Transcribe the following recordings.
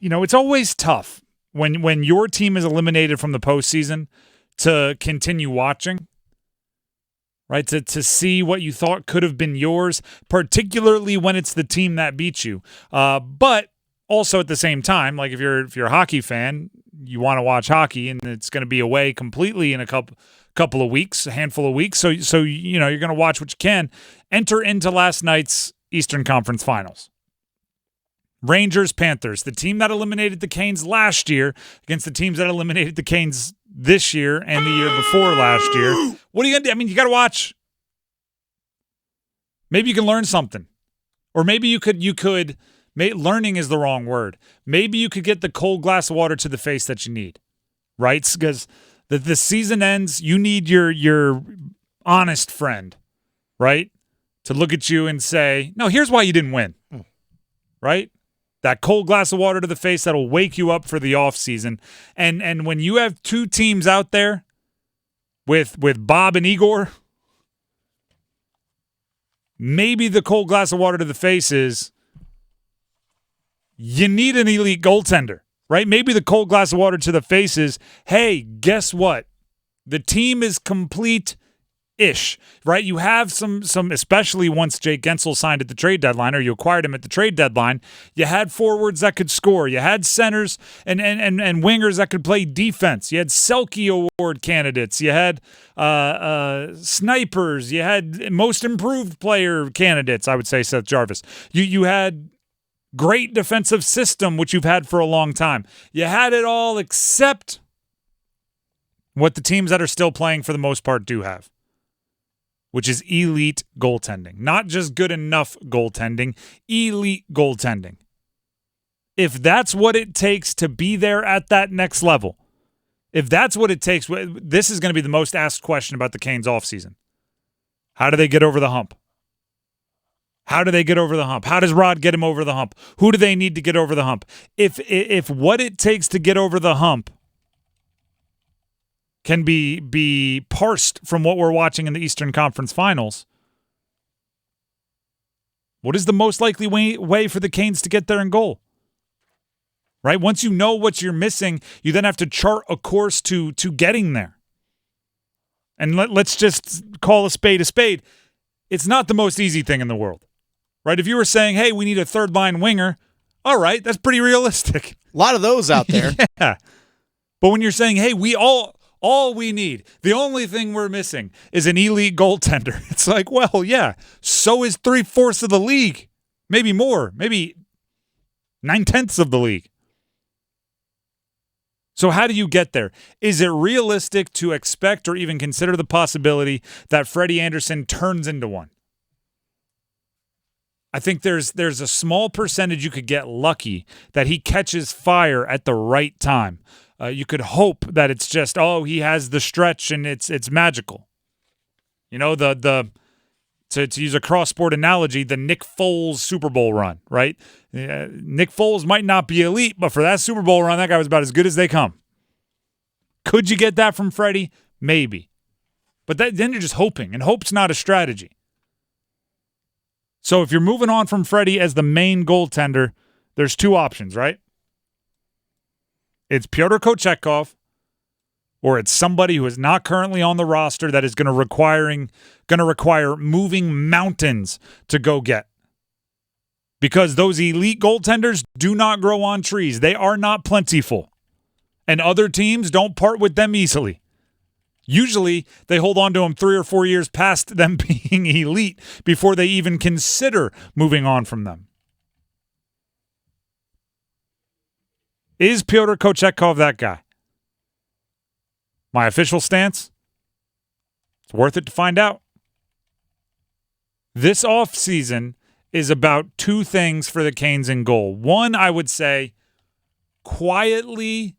it's always tough when your team is eliminated from the postseason to continue watching, right? To see what you thought could have been yours, particularly when it's the team that beat you. But also at the same time, like if you're a hockey fan, you want to watch hockey, and it's going to be away completely in a couple of weeks, a handful of weeks. So you're going to watch what you can. Enter into last night's Eastern Conference Finals. Rangers, Panthers, the team that eliminated the Canes last year against the teams that eliminated the Canes this year and the year before last year. What are you going to do? I mean, you got to watch. Maybe you can learn something. Or maybe you could learning is the wrong word. Maybe you could get the cold glass of water to the face that you need, right? Because the season ends, you need your honest friend, right, to look at you and say, no, here's why you didn't win, right? That cold glass of water to the face that'll wake you up for the offseason. And when you have two teams out there with Bob and Igor, maybe the cold glass of water to the face is you need an elite goaltender, right? Maybe the cold glass of water to the face is, hey, guess what? The team is complete-ish, right? You have some, especially once Jake Gensel signed at the trade deadline, or you acquired him at the trade deadline, you had forwards that could score. You had centers and wingers that could play defense. You had Selke Award candidates. You had snipers. You had most improved player candidates, I would say, Seth Jarvis. You had great defensive system, which you've had for a long time. You had it all except what the teams that are still playing for the most part do have, which is elite goaltending. Not just good enough goaltending, elite goaltending. If that's what it takes to be there at that next level, if that's what it takes, this is going to be the most asked question about the Canes offseason. How do they get over the hump? How do they get over the hump? How does Rod get him over the hump? Who do they need to get over the hump? If what it takes to get over the hump can be parsed from what we're watching in the Eastern Conference Finals, what is the most likely way for the Canes to get there in goal? Right? Once you know what you're missing, you then have to chart a course to getting there. And let's just call a spade a spade. It's not the most easy thing in the world. Right? If you were saying, hey, we need a third-line winger, all right, that's pretty realistic. A lot of those out there. Yeah. But when you're saying, hey, all we need, the only thing we're missing is an elite goaltender. It's like, well, yeah, so is 3/4 of the league. Maybe more. Maybe 9/10 of the league. So how do you get there? Is it realistic to expect or even consider the possibility that Freddie Andersen turns into one? I think there's a small percentage you could get lucky that he catches fire at the right time. You could hope that it's just, he has the stretch and it's magical. You know, to use a cross-sport analogy, the Nick Foles Super Bowl run, right? Nick Foles might not be elite, but for that Super Bowl run, that guy was about as good as they come. Could you get that from Freddie? Maybe. But then you're just hoping, and hope's not a strategy. So if you're moving on from Freddie as the main goaltender, there's two options, right? It's Pyotr Kochetkov, or it's somebody who is not currently on the roster that is going to require moving mountains to go get. Because those elite goaltenders do not grow on trees. They are not plentiful. And other teams don't part with them easily. Usually, they hold on to them 3 or 4 years past them being elite before they even consider moving on from them. Is Pyotr Kochetkov that guy? My official stance? It's worth it to find out. This offseason is about two things for the Canes in goal. One, I would say, quietly,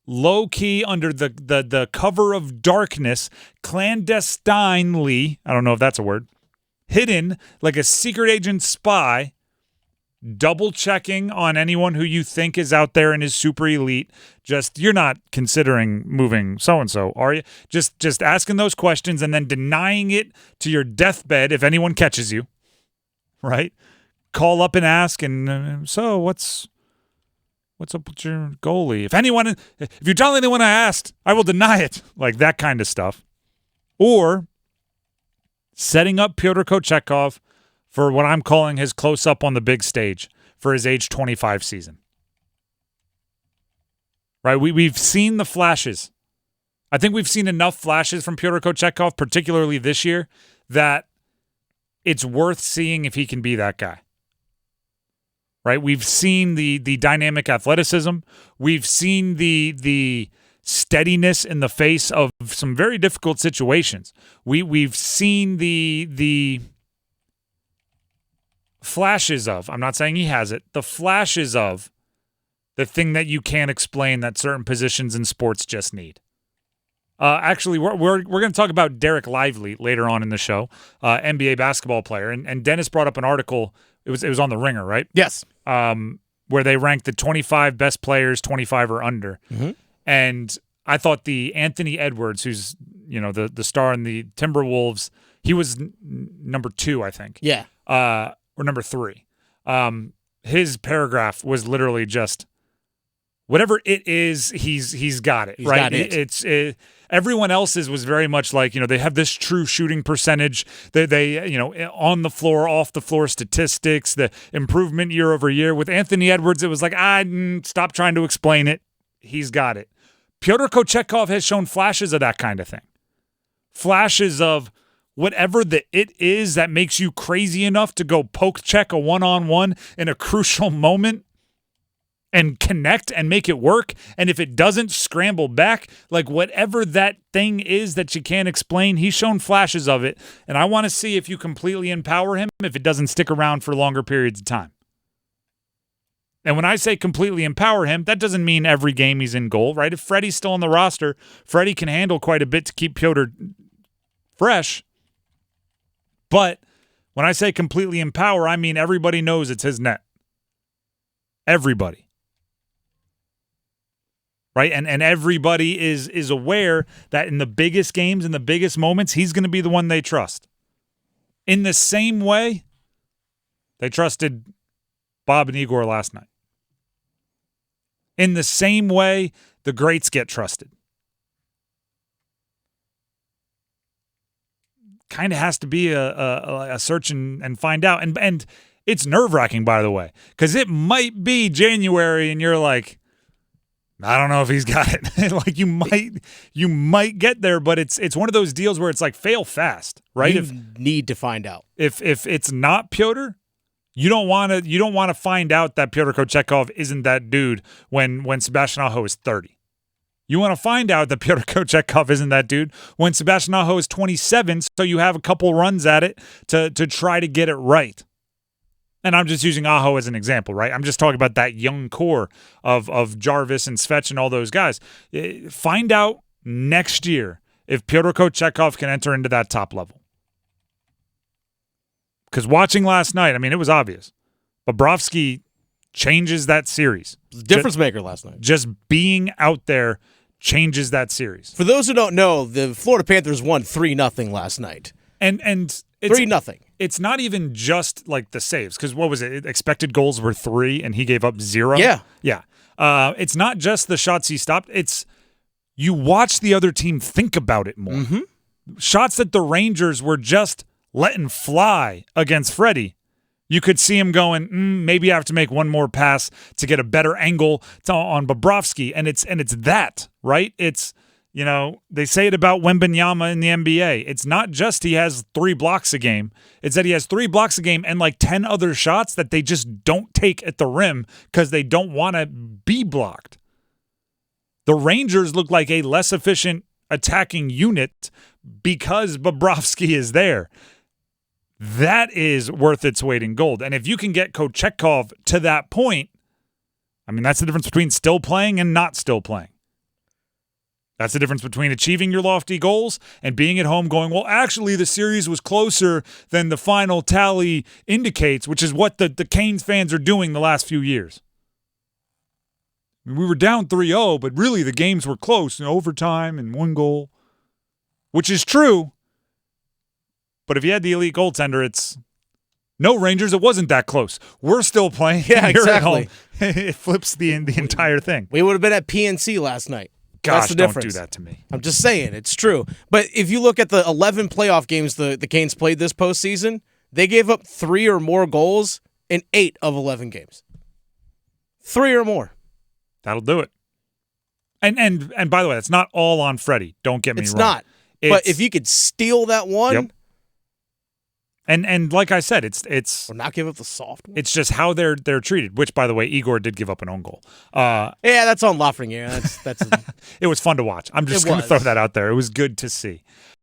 low-key, under the cover of darkness, clandestinely, I don't know if that's a word, hidden like a secret agent spy, double-checking on anyone who you think is out there and is super elite. You're not considering moving so-and-so, are you? Just asking those questions and then denying it to your deathbed if anyone catches you, right? Call up and ask, and so what's What's up with your goalie? If you tell anyone I asked, I will deny it. Like that kind of stuff. Or setting up Pyotr Kochetkov for what I'm calling his close-up on the big stage for his age 25 season. Right? We've seen the flashes. I think we've seen enough flashes from Pyotr Kochetkov, particularly this year, that it's worth seeing if he can be that guy. Right? We've seen the dynamic athleticism. We've seen the steadiness in the face of some very difficult situations. We've seen the flashes of, I'm not saying he has it, the flashes of the thing that you can't explain that certain positions in sports just need. Actually, we're going to talk about Derek Lively later on in the show, NBA basketball player, and Dennis brought up an article. It was on the Ringer, right? Yes. Where they ranked the 25 best players, 25 or under, and I thought the Anthony Edwards, who's the star in the Timberwolves, he was number 2, I think. Yeah. Or number 3. His paragraph was literally just, whatever it is, he's got it. He's right? Got it. Everyone else's was very much like, they have this true shooting percentage. They on the floor, off the floor statistics, the improvement year over year. With Anthony Edwards, it was like, stop trying to explain it. He's got it. Pyotr Kochetkov has shown flashes of that kind of thing. Flashes of whatever the it is that makes you crazy enough to go poke check a one-on-one in a crucial moment and connect and make it work. And if it doesn't, scramble back. Like whatever that thing is that you can't explain, he's shown flashes of it. And I want to see if you completely empower him if it doesn't stick around for longer periods of time. And when I say completely empower him, that doesn't mean every game he's in goal, right? If Freddie's still on the roster, Freddie can handle quite a bit to keep Pyotr fresh. But when I say completely empower, I mean everybody knows it's his net. Everybody. Right? And everybody is aware that in the biggest games, in the biggest moments, he's going to be the one they trust. In the same way they trusted Bob and Igor last night. In the same way the greats get trusted. Kind of has to be a search and find out. And it's nerve-wracking, by the way, because it might be January and you're like, I don't know if he's got it. Like you might get there, but it's one of those deals where it's like fail fast, right? You need to find out. If it's not Pyotr, you don't want to find out that Pyotr Kochetkov isn't that dude when Sebastian Aho is 30. You want to find out that Pyotr Kochetkov isn't that dude when Sebastian Aho is 27, so you have a couple runs at it to try to get it right. And I'm just using Aho as an example, right? I'm just talking about that young core of Jarvis and Svech and all those guys. Find out next year if Pyotr Kochetkov can enter into that top level. Because watching last night, I mean, it was obvious. Bobrovsky changes that series. Difference maker last night. Just being out there changes that series. For those who don't know, the Florida Panthers won 3-0 last night. And it's 3-0. It's not even just like the saves, because what was it? Expected goals were 3 and he gave up 0. Yeah. It's not just the shots he stopped. It's you watch the other team think about it more. Mm-hmm. Shots that the Rangers were just letting fly against Freddie. You could see him going, maybe I have to make one more pass to get a better angle on Bobrovsky. And it's that, right? It's, they say it about Wembanyama in the NBA. It's not just he has 3 blocks a game. It's that he has 3 blocks a game and like 10 other shots that they just don't take at the rim because they don't want to be blocked. The Rangers look like a less efficient attacking unit because Bobrovsky is there. That is worth its weight in gold. And if you can get Kochetkov to that point, I mean, that's the difference between still playing and not still playing. That's the difference between achieving your lofty goals and being at home going, well, actually, the series was closer than the final tally indicates, which is what the Canes fans are doing the last few years. I mean, we were down 3-0, but really the games were close in overtime and 1 goal, which is true. But if you had the elite goaltender, it's No, Rangers, it wasn't that close. We're still playing. Yeah, You're exactly. At home. It flips the entire thing. We would have been at PNC last night. Gosh, That's the don't difference. do that to me. I'm just saying, it's true. But if you look at the 11 playoff games the Canes played this postseason, they gave up 3 or more goals in 8 of 11 games. 3 or more. That'll do it. And by the way, it's not all on Freddie. Don't get me wrong. It's not. But if you could steal that one, yep. And like I said, it's or not give up the soft one. It's just how they're treated. Which, by the way, Igor did give up an own goal. Yeah, that's on Lafreniere. That's it was fun to watch. I'm just going to throw that out there. It was good to see.